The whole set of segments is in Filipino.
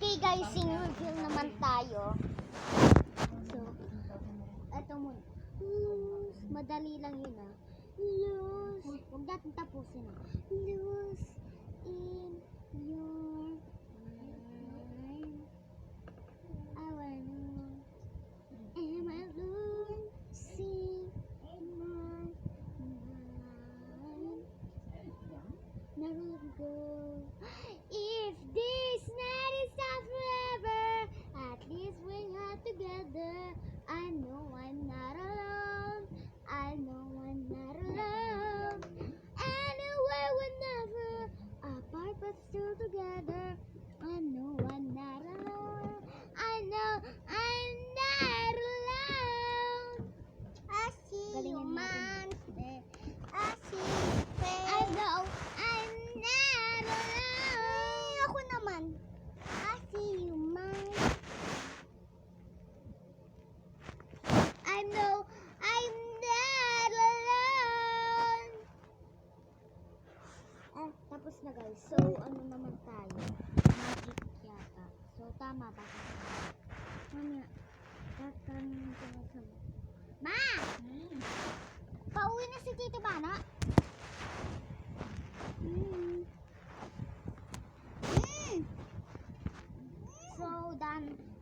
Okay guys, sing reveal naman tayo. So, eto muna. Madali lang yun ah. Lose. Huwag natin tapusin ah. Lose in your mind. I wanna. Am I losing my mind? Never let go. If this night is not forever, at least we're not together. I know I'm not alone. I know I'm not alone. Anyway, we're never apart, but still together. I know I'm not alone. I know I'm not alone. I see you, monster. I see you, face. I know I'm not alone. Ako naman. I see you, monster. I know I'm not alone. Tapos na guys. So, ano naman tayo? Magic yata. So, tama ba? Mamaya. Tatanungin ko na sa Ma! Pauwi na si Tito Bana? So,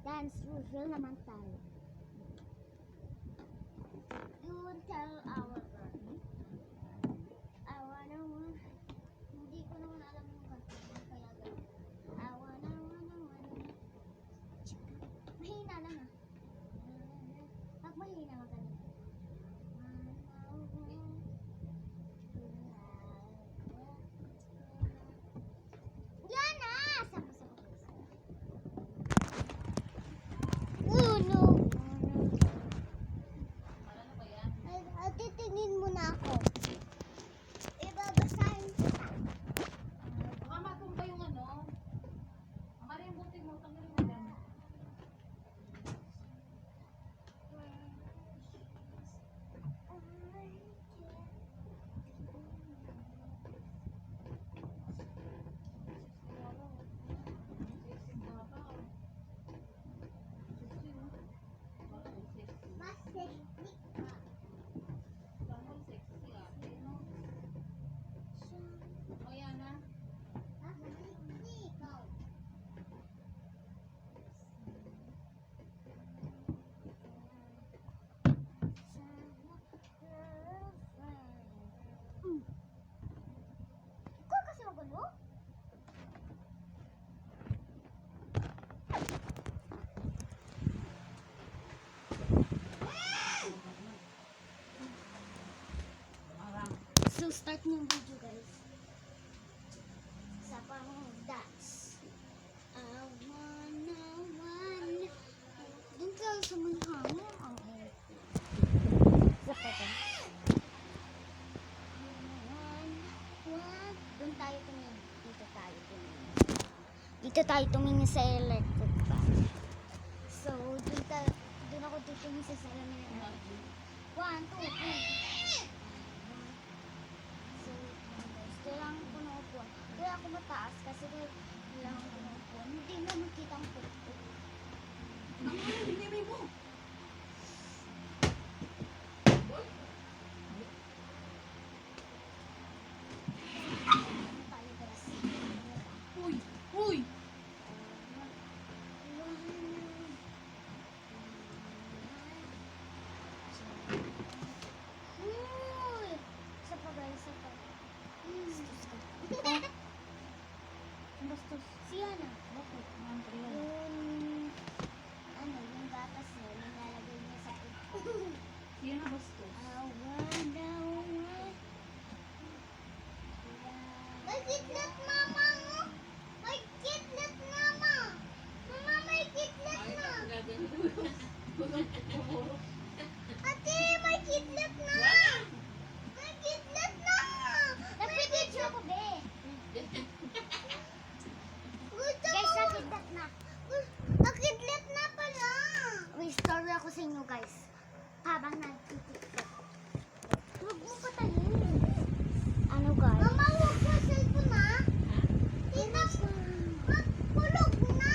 dance reveal naman tayo. You will tell our girl. I wanna. Hindi ko naman alam yung kanta. Kaya gano'n. I wanna. Mahina lang ah. Pag mahina magaling. Yan ah! Sapa. No. Titingin mo na ako. Ibabasahin kita. Baka matumba yung ano. Ang yung buti mo, tanggalin mo yan. Mas sexy ka. O yan na. Mas sexy ikaw. Ikaw kasi magulo? So, start ng video guys. Sa pang dance. I wanna. Doon ka sa may hangin. Ang sa pata. Doon tayo tumingin. Dito tayo tumingin sa electric fan. So, doon ako titingin sa salamin. 1, 2, 3. So, guys, kailangan ko na upuan. Kaya ako mataas kasi kailangan ko na upuan. Hindi na makita ang pukpuk. Ang binibig mo. Tayo guys. Uy! Uy! Isa pa guys, isa pa. Bastos. Siya na. Bakit? Mantra yan. Yung gatas niya, nilalagay niya sa pukpuk. Yan na bastos. May kidlat mama mo! May kidlat mama! Mama, may kidlat na! Ate, may kidlat na! May kidlat na! Nagpipicture ko, be! Guys, nakidlat na! Nakidlat na pala! May story ako sa inyo, guys. Habang nagtitiktok. Huwag mo patayin. Ano, guys? Mama, huwag mo cellphone na! Tingnan mo! Magkulog na!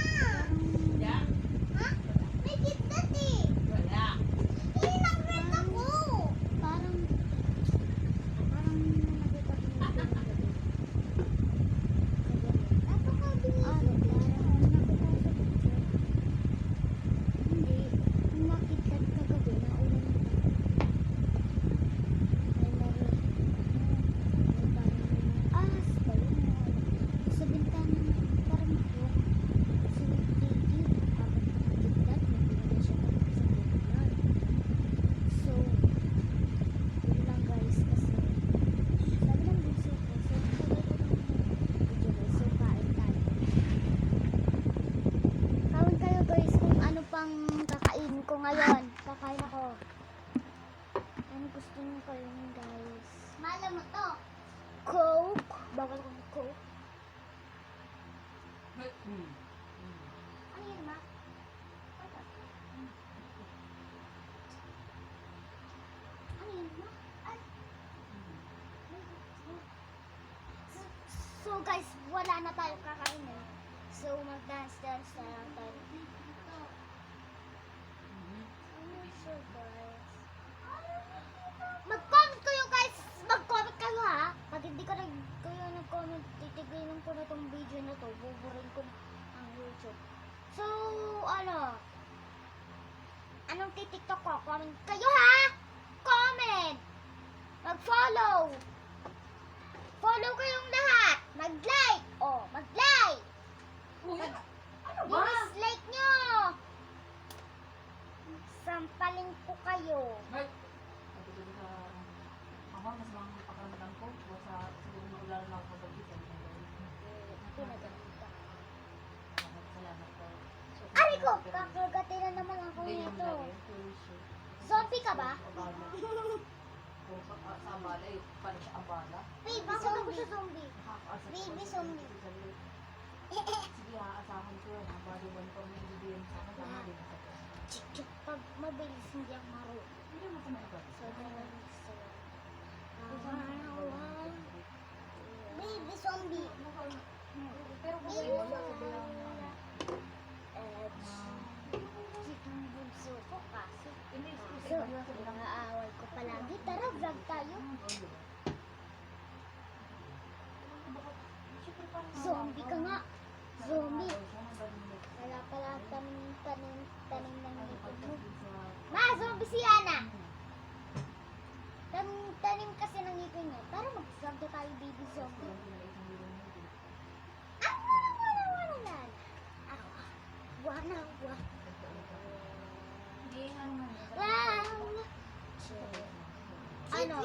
ngayon, kakain ako. Ano gusto niyo kayo guys? Malam mo to. Coke. Bawal ko ng Coke. Ano yun, ma? Ano yun, ma? Ay. So guys, wala na tayo kakainin. So mag-dance-dance na lang tayo. So guys, mag-comment kayo guys! Mag-comment kayo ha! Pag hindi kayo nag-comment, titigilin ko na tong video na to. Buburin ko na ang YouTube. So, anong titiktok ko? Comment kayo ha! Comment! Mag-follow! Follow kayong lahat! Mag-like! Oh, mag-like! Uy, ano ba? I-dislike nyo! Sampalin ko kayo. Ay, ako, mas mga pakaramdam ko. Sa siguro na ulan lang ako sa bisan. Pinagalit ka. Salamat po. Aray ko! Kakagatin na naman ako nito. Zombie ka ba? Sa abala eh. Paano siya abala? Baby zombie. Baby zombie. Sige, aasahan ko yan. Abaliwan ko ang bibigyan sa akin. Tama din sa akin. Chik-chik. Pag mabilis hindi ako maro. Hindi mo sa mga So, baby zombie. Pero kung Baby wala sa zombie. bilang Chikang bunso ko kasi. hindi, So, aaway ko palagi. Tara, vlog tayo. Zombie ka nga. Zombie. Wala pala tanim ng ngipin mo. Ma, zombie si Yana. Tanim kasi ng ngipin niya. Tara, mag-vlog na tayo, baby zombie. Wala. Wana. Wow. Ano?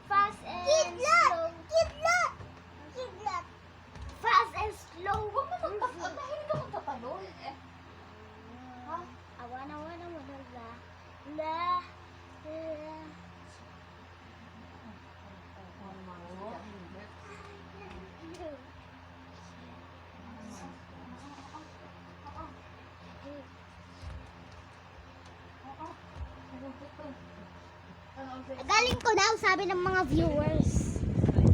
Fast and slow. Kidlat. Fast and slow. Huwag mo magpapag. Mahilig ka magtatalon. Ha? Wana. La. Galing ko daw, sabi ng mga viewers.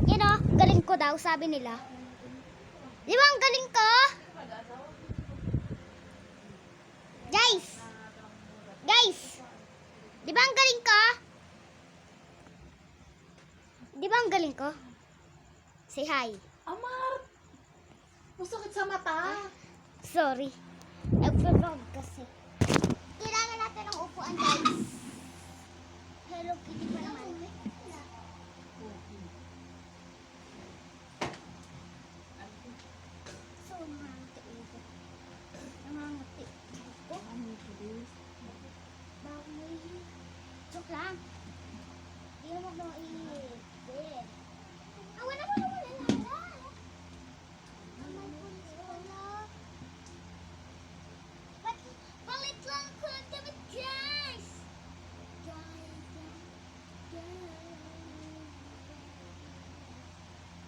You know, galing ko daw, sabi nila. Di ba ang galing ko? Guys! Di ba ang galing ko? Di ba ang galing ko? Say hi. Amar! Masakit sa mata. Sorry. Nag-vlog kasi. Kailangan natin ng upuan, guys. Hello Kitty pa naman. So, nangangati ito. Bawi. Joke lang. Di naman mo i-bed. Wala. Palit lang ko ng damit, guys!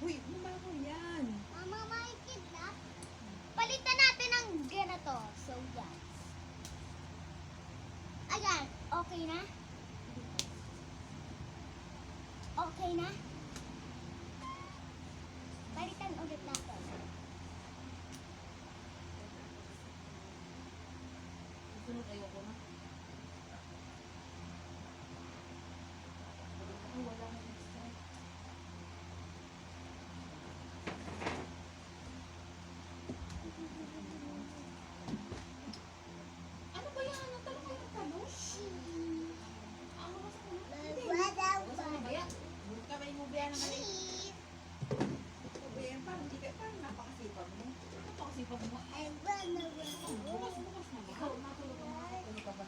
Uy, mamaho yan. Mama, may kidnap. Palitan natin ng ganito. So, yan. Ayan, okay na? Okay na? Palitan ulit natin. Sunod ayoko na. Wala na extra. Ano ba yan? Ang tanong kayo ng tanong? Ano ba sa tanong? Basta mo ba yan? Kamay mo ba yan naman eh? Sabihin, parang napakasipag mo. Napakasipag mo. Bukas na ba? Ikaw, matulog ka ba?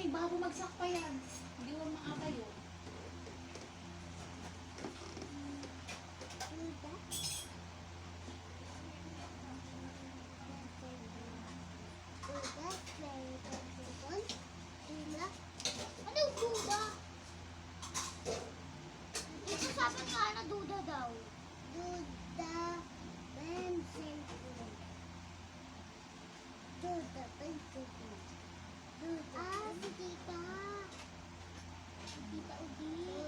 eh. Baka bumagsak pa yan. Hindi mo maakayo. Anong duda? Ito sabi nga na duda daw. Duda pencil. Duda pencil. Ah, si tita. Si tita Udi.